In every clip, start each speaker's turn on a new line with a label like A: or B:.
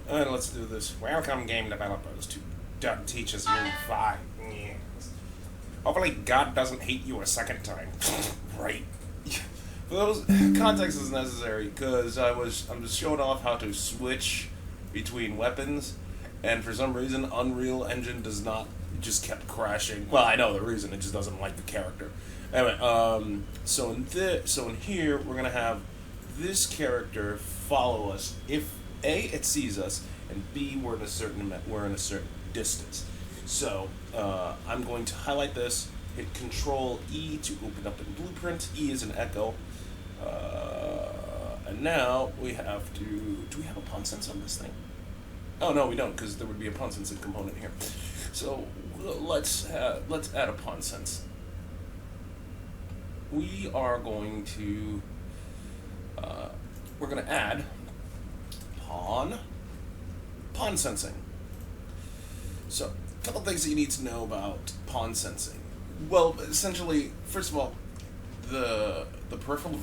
A: And let's do this. Welcome, game developers, to teach us Ue5. Yes. Hopefully, God doesn't hate you a second time. Right. For those, context is necessary because I'm just showing off how to switch between weapons, and for some reason, Unreal Engine does not. It just kept crashing. Well, I know the reason. It just doesn't like the character. Anyway, so in here we're gonna have this character follow us if A, it sees us, and B, we're in a certain distance. So I'm going to highlight this, hit Control E to open up the blueprint. E is an echo, and now we have to. Do we have a pawn sense on this thing? Oh no, we don't, because there would be a pawn sense component here. So let's add a pawn sense. We are going to. We're going to add pawn sensing. So, a couple things that you need to know about pawn sensing. Well, essentially, first of all, the peripheral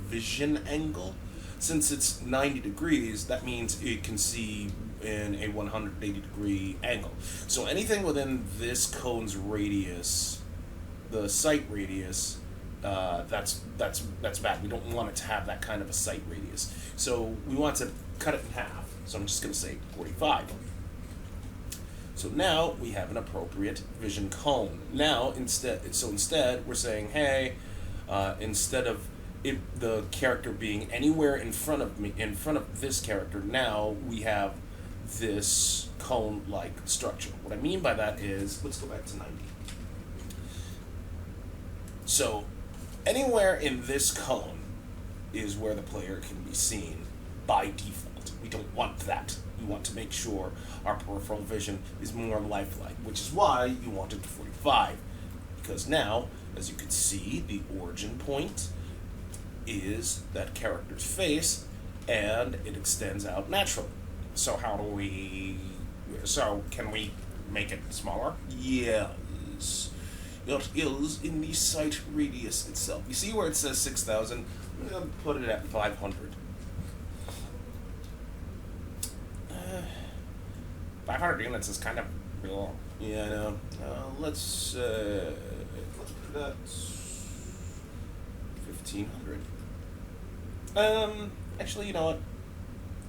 A: vision angle, since it's 90 degrees, that means it can see in a 180 degree angle. So anything within this cone's radius, the sight radius, that's bad. We don't want it to have that kind of a sight radius. So we want to cut it in half. So I'm just going to say 45. So now we have an appropriate vision cone. Now instead we're saying, hey, instead of the character being anywhere in front of this character, now we have this cone-like structure. What I mean by that is, let's go back to 90. So anywhere in this cone is where the player can be seen by default. We don't want that. We want to make sure our peripheral vision is more lifelike, which is why you want it to 45. Because now, as you can see, the origin point is that character's face, and it extends out naturally. So can we make it smaller? Yes. It is in the sight radius itself. You see where it says 6,000? I'm going to put it at 500. 500 units is kind of real. Yeah, I know. Let's put it at 1,500. Actually, you know what?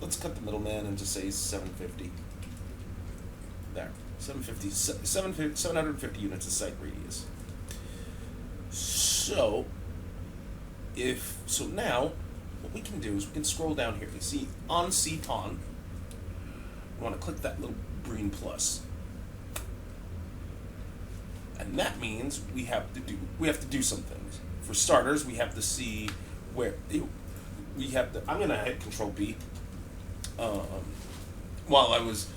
A: Let's cut the middleman and just say 750. There. 750 units of sight radius. So now what we can do is we can scroll down here. You see on C pawn, we want to click that little green plus. And that means we have to do some things. For starters, we have to see where I'm going to hit Control B. While I was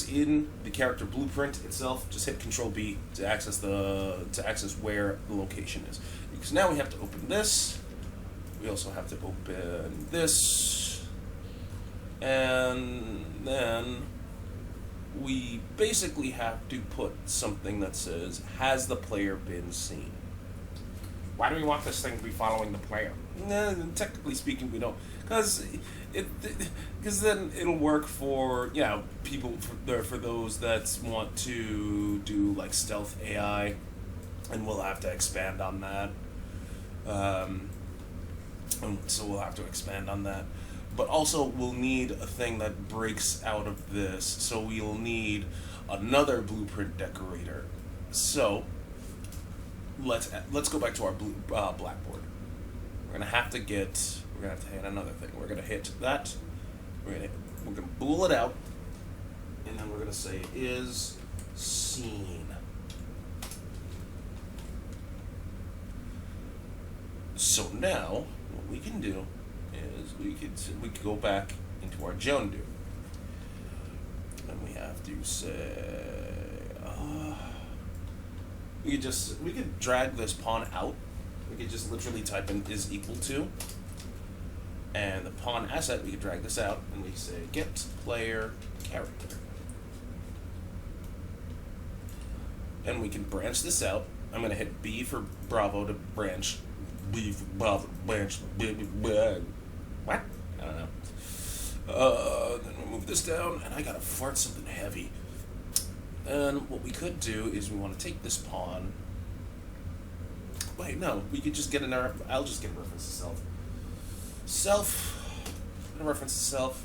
A: in the character blueprint itself, just hit Control B to access where the location is. Because now we have to open this. We also have to open this, and then we basically have to put something that says, "Has the player been seen?" Why do we want this thing to be following the player? Technically speaking, we don't, because then it'll work for people for those that want to do like stealth AI, and we'll have to expand on that. So we'll have to expand on that. But also we'll need a thing that breaks out of this. So we'll need another blueprint decorator. So let's go back to our blackboard. We're gonna have to hit another thing. We're gonna hit that. We're gonna bool it out, and then we're gonna say is seen. So now what we can do is we could go back into our Joan do, and we have to say we could drag this pawn out. We could just literally type in is equal to, and the pawn asset, we could drag this out, and we say get player character. and we can branch this out. I'm going to hit B for Bravo to branch. B for Bravo to branch. What? I don't know. Then we'll move this down, and I gotta fart something heavy. And what we could do is we want to take this pawn. Wait, no, we could just get I'll just get a reference to self. Self. A reference to self.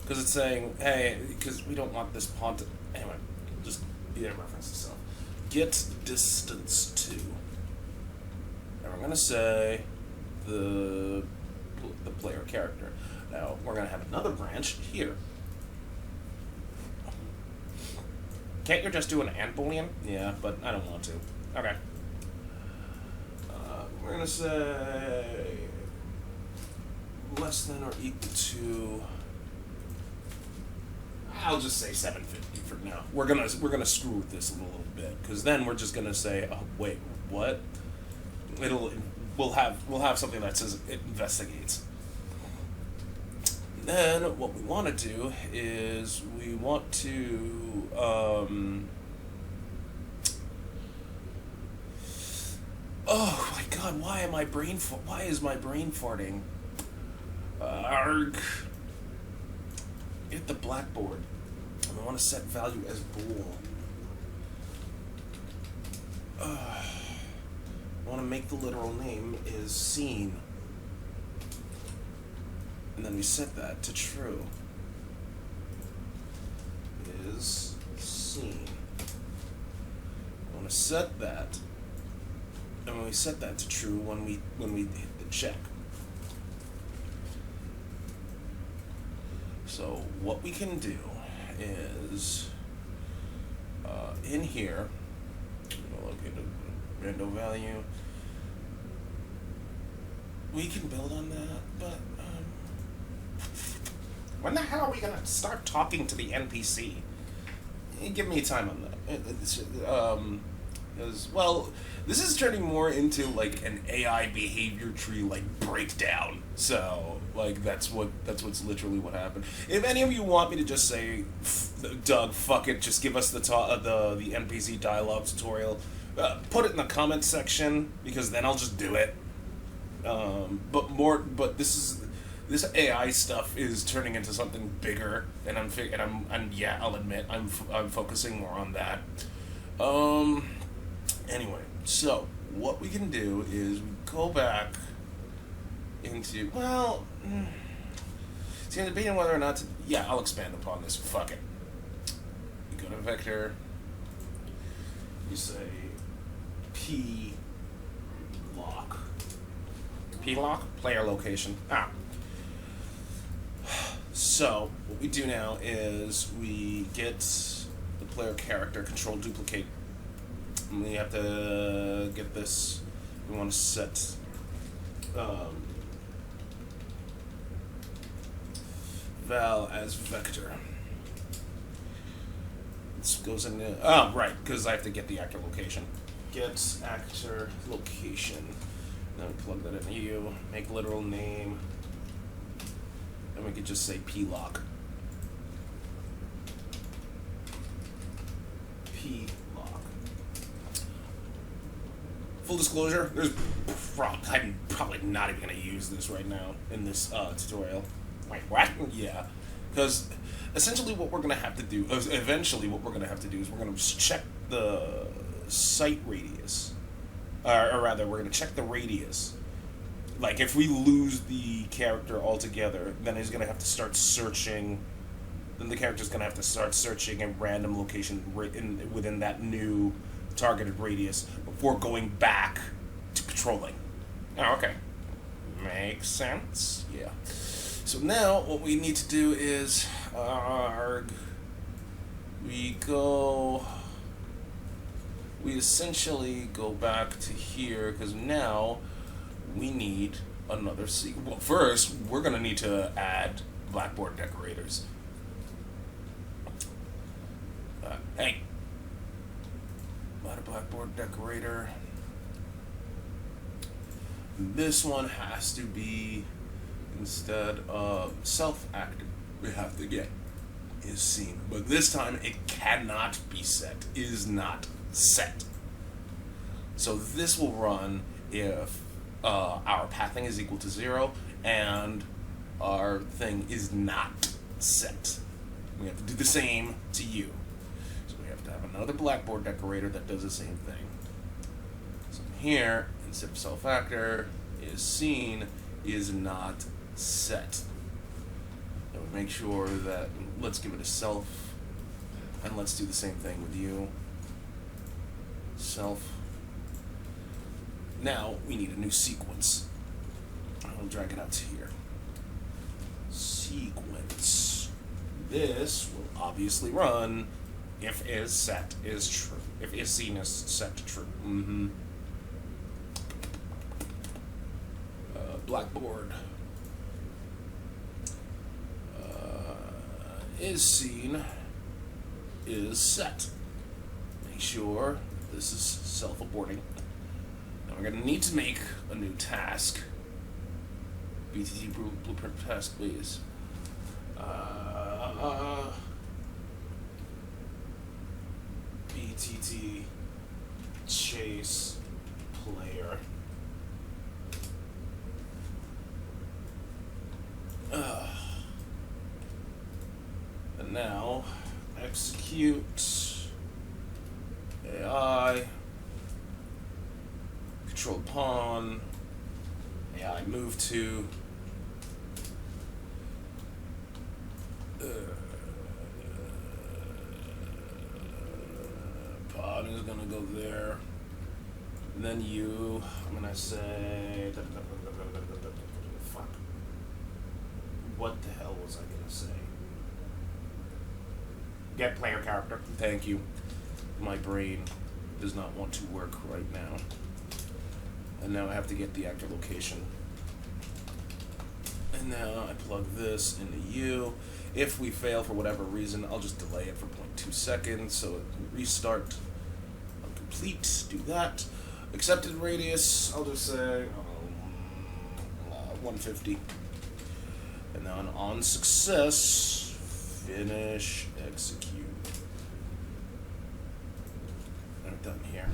A: Because it's saying, hey, because we don't want this pawn to. Anyway, just get a reference to self. Get distance to. And we're gonna say the player character. Now, we're going to have another branch here. Can't you just do an AND boolean? Yeah, but I don't want to. Okay. We're going to say less than or equal to. I'll just say 750 for now. We're gonna screw with this a little bit, because then we're just gonna say, oh wait, what? We'll have something that says it investigates. Then what we want to do is we want to oh my god, why is my brain farting? Arg. Get the blackboard. And I want to set value as bool. I want to make the literal name is seen. And then we set that to true. Is seen. I want to set that. And when we set that to true, when we hit the check. So what we can do is in here, locate a random value. We can build on that, but when the hell are we gonna start talking to the NPC? Give me time on that. Well, this is turning more into like an AI behavior tree like breakdown. So like that's what's literally what happened. If any of you want me to just say, Doug, fuck it, just give us the NPC dialogue tutorial, put it in the comments section, because then I'll just do it. But this AI stuff is turning into something bigger, and I'll admit I'm focusing more on that. Anyway, so what we can do is we go back into, well, see, I'm debating whether or not to, yeah, I'll expand upon this, fuck it. You go to vector, you say P lock, player location. So what we do now is we get the player character, control duplicate. And we have to get this. We want to set val as vector. This goes in. Right, because I have to get the actor location. Get actor location. Then we plug that in U. Make literal name. And we could just say P-lock. P-lock. Full disclosure, I'm probably not even going to use this right now in this tutorial. Wait, what? Yeah. Because essentially what we're going to have to do, eventually what we're going to have to do is we're going to check the site radius. Or rather, we're going to check the radius. Like, if we lose the character altogether, then he's going to have to start searching. Then the character's going to have to start searching a random location within that new targeted radius before going back to patrolling. Oh, okay. Makes sense. Yeah. So now, what we need to do is, we essentially go back to here, because now we need another well, first, we're going to need to add blackboard decorators. Hey, add a blackboard decorator. This one has to be, instead of self-active, we have to get is seen. But this time, it cannot be set. Is not set. So this will run if our pathing is equal to 0 and our thing is not set. We have to do the same to you. So we have to have another blackboard decorator that does the same thing. So here, instead of self actor, is seen is not set. And we make sure that, let's give it a self, and let's do the same thing with you. Self. Now we need a new sequence. I'll drag it out to here. Sequence. This will obviously run if is set is true. If is seen is set to true. Blackboard. Is seen is set. Make sure this is self-aborting. Now we're going to need to make a new task. BTT blueprint task, please. BTT chase player. And now execute AI control pawn AI move to pawn is gonna go there, and then you, I'm gonna say fuck, what the hell was I gonna say? Get player character. Thank you. My brain does not want to work right now. And now I have to get the actor location. And now I plug this into you. If we fail for whatever reason, I'll just delay it for 0.2 seconds so it can restart. Complete, do that. Accepted radius, I'll just say 150. And then on success, finish, execute. I'm done here.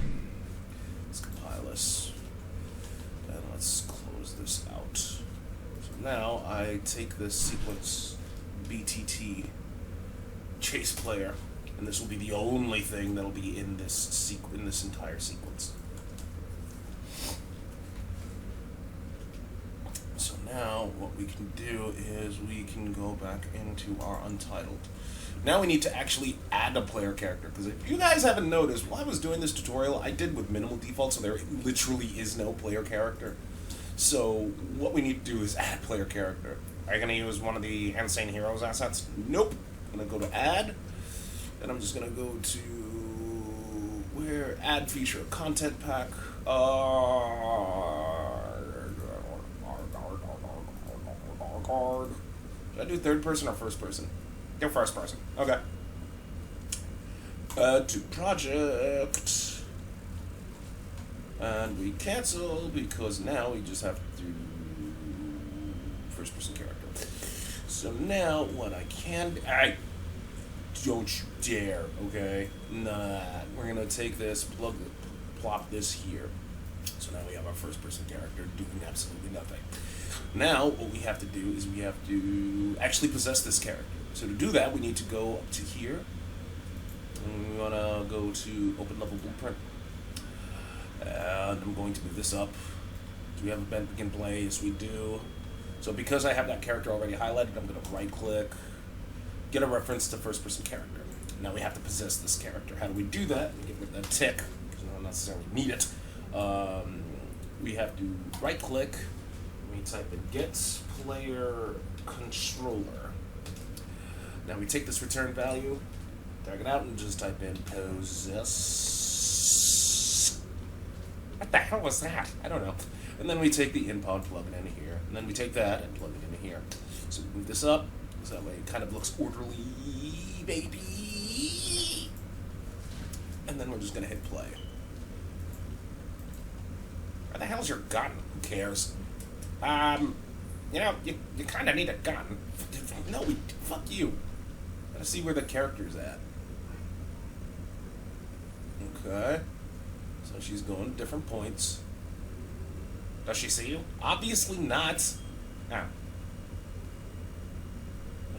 A: Let's compile this. And let's close this out. So now I take this sequence BTT chase player, and this will be the only thing that'll be in this entire sequence. So now what we can do is we can go back into our Untitled. Now we need to actually add a player character, because if you guys haven't noticed, while I was doing this tutorial, I did with minimal default, so there literally is no player character. So what we need to do is add player character. Are you going to use one of the Insane Heroes assets? Nope. I'm going to go to add, and I'm just going to go to where add feature content pack. Should I do third person or first person? Go first person. Okay. To project. And we cancel because now we just have to do first person character. So now what I can, don't you dare, okay? Nah, we're gonna take this, plop this here. So now we have our first person character doing absolutely nothing. Now what we have to do is we have to actually possess this character. So to do that, we need to go up to here. And we wanna go to open level blueprint. And I'm going to move this up. Do we have a begin play? Yes, we do. So because I have that character already highlighted, I'm going to right click, get a reference to first person character. Now we have to possess this character. How do we do that? Get rid of that tick, because we don't necessarily need it. We have to right click, we type in get player controller. Now we take this return value, drag it out, and just type in possess. What the hell was that? I don't know. And then we take the in-pod, plug it in here. And then we take that and plug it in here. So we move this up, so that way it kind of looks orderly, baby. And then we're just going to hit play. Where the hell's your gun? Who cares? You know, you kind of need a gun. No, fuck you. Gotta see where the character's at. Okay. So she's going to different points. Does she see you? Obviously not. Now.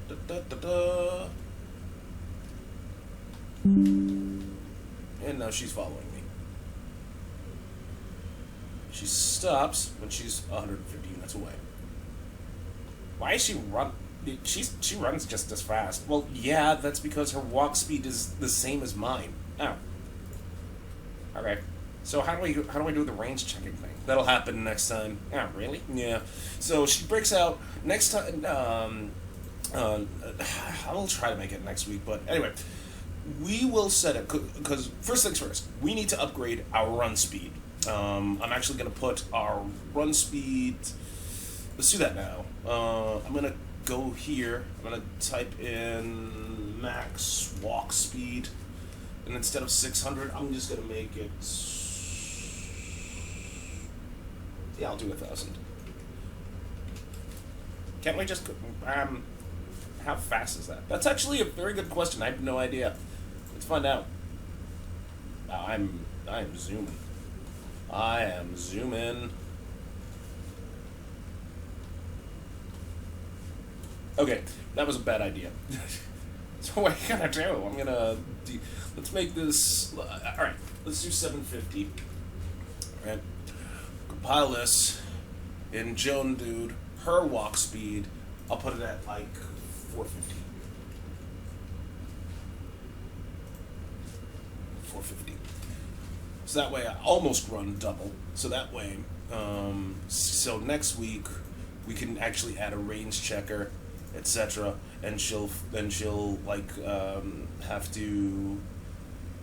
A: Da, da, da, da. And now she's following me. She stops when she's 150 units away. Why is she run? She runs just as fast. Well, yeah, that's because her walk speed is the same as mine. Oh. Okay. So how do I do the range checking thing? That'll happen next time. Oh, really? Yeah. So she breaks out next time. I'll try to make it next week, but anyway, we will set it because first things first, we need to upgrade our run speed. I'm actually going to put our run speed. Let's do that now. I'm going to go here. I'm going to type in max walk speed, and instead of 600, I'm just going to make it. Yeah, I'll do 1,000. Can't we just how fast is that? That's actually a very good question. I have no idea. Let's find out. I am zooming. I am zooming. Okay, that was a bad idea. So what are you gonna do? I'm gonna let's make this. All right, let's do 750. All right, compile this in Joan Dude. Her walk speed, I'll put it at like 450. 450. So that way I almost run double. So that way, so next week we can actually add a range checker, etc. And she'll like have to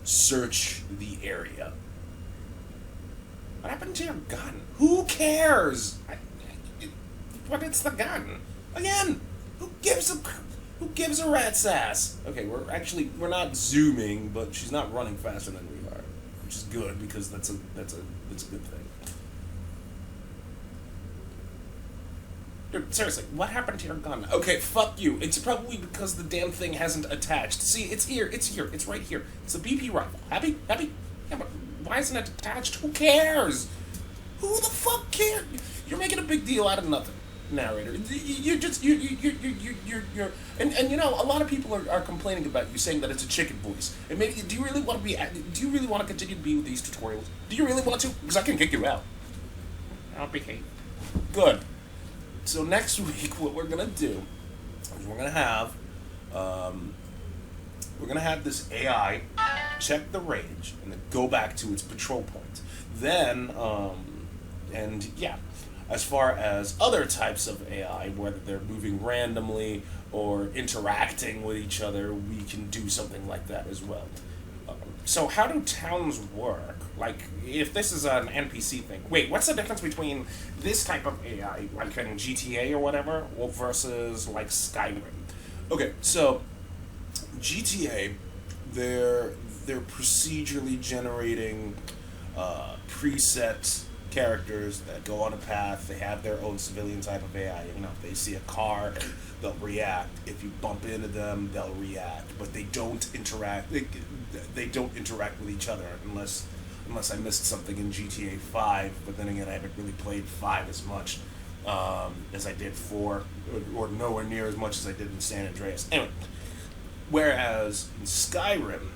A: search the area. What happened to your gun? Who cares? But it's the gun again. Who gives a rat's ass? Okay, we're not zooming, but she's not running faster than we are, which is good because that's a good thing. Dude, seriously, what happened to your gun? Okay, fuck you. It's probably because the damn thing hasn't attached. See, it's here, it's right here. It's a BP rifle. Happy? Yeah, but why isn't it attached? Who cares? Who the fuck cares? You're making a big deal out of nothing, narrator. You're and you know, a lot of people are complaining about you saying that it's a chicken voice. And maybe do you really want to continue to be with these tutorials? Do you really want to? Because I can kick you out. I'll behave. Good. So next week, what we're gonna do is we're gonna have this AI check the range and then go back to its patrol point. Then, and yeah, as far as other types of AI, whether they're moving randomly or interacting with each other, we can do something like that as well. So how do towns work? Like, if this is an NPC thing, wait, what's the difference between this type of AI, like in GTA or whatever, versus, like, Skyrim? Okay, so, GTA, they're procedurally generating preset characters that go on a path. They have their own civilian type of AI. You know, if they see a car, they'll react. If you bump into them, they'll react. But they don't interact. They don't interact with each other unless I missed something in GTA 5. But then again, I haven't really played 5 as much as I did 4, or nowhere near as much as I did in San Andreas. Anyway, whereas in Skyrim,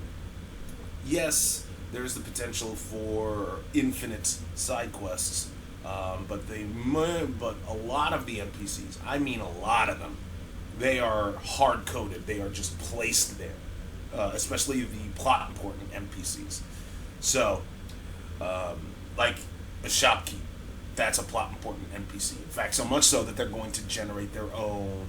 A: yes, there's the potential for infinite side quests, but a lot of the NPCs, I mean a lot of them, they are hard coded. They are just placed there, especially the plot important NPCs. So, like a shopkeep, that's a plot important NPC. In fact, so much so that they're going to generate their own.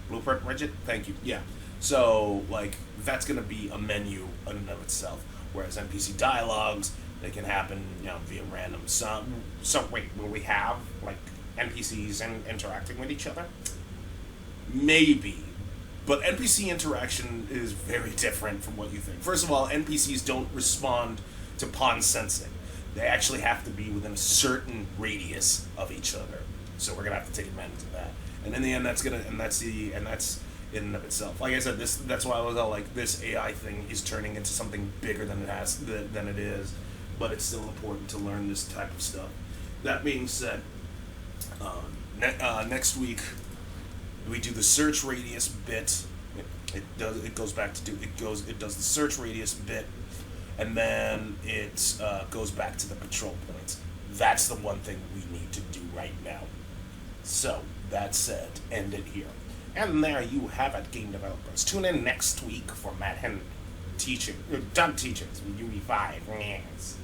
A: Blueprint widget? Thank you. Yeah. So, like, that's going to be a menu in and of itself. Whereas NPC dialogues, they can happen, you know, via random. So wait, will we have, like, NPCs interacting with each other? Maybe. But NPC interaction is very different from what you think. First of all, NPCs don't respond to pawn sensing. They actually have to be within a certain radius of each other. So we're going to have to take advantage of that. And in the end, that's in and of itself. Like I said, that's why I was all like, this AI thing is turning into something bigger than it is, but it's still important to learn this type of stuff. That being said, next week we do the search radius bit. It goes back to it does the search radius bit, and then it goes back to the patrol points. That's the one thing we need to do right now. So that said, end it here. And there you have it, game developers. Tune in next week for Matt Henry teaching, Doug teachings with Ue5. Yes.